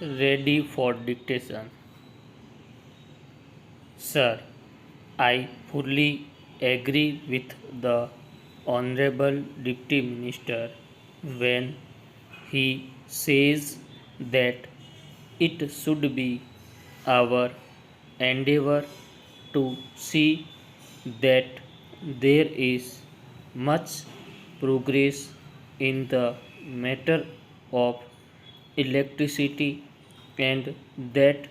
Ready for dictation. Sir, I fully agree with the Honorable Deputy Minister when he says that it should be our endeavor to see that there is much progress in the matter of electricity and that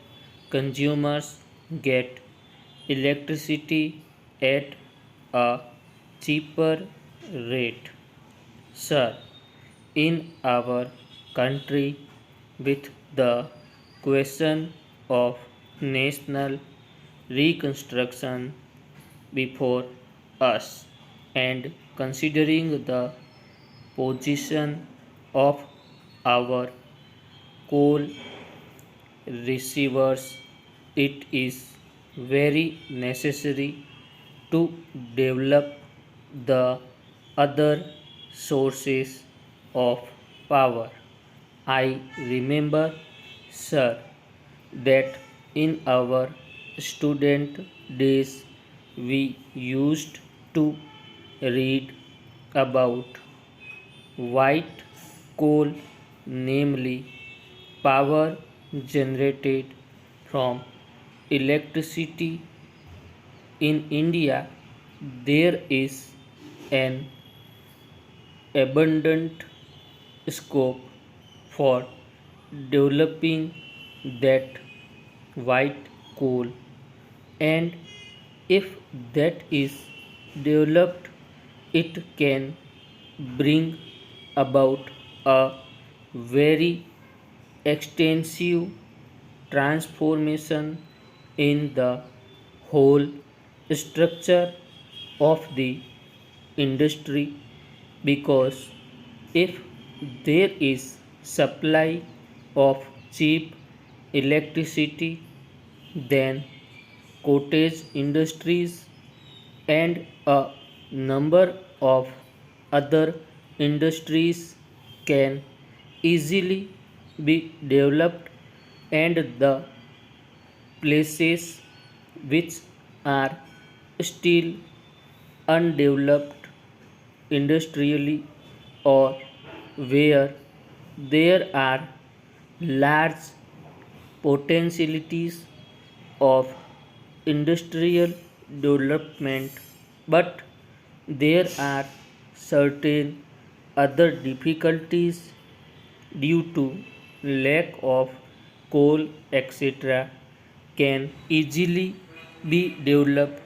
consumers get electricity at a cheaper rate. Sir, in our country, with the question of national reconstruction before us and considering the position of our coal receivers, it is very necessary to develop the other sources of power. I remember, sir, that in our student days we used to read about white coal, namely power generated from electricity. In India, there is an abundant scope for developing that white coal, and if that is developed, it can bring about a very extensive transformation in the whole structure of the industry, because if there is supply of cheap electricity, then cottage industries and a number of other industries can easily be developed, and the places which are still undeveloped industrially, or where there are large potentialities of industrial development, but there are certain other difficulties due to lack of coal, etc., can easily be developed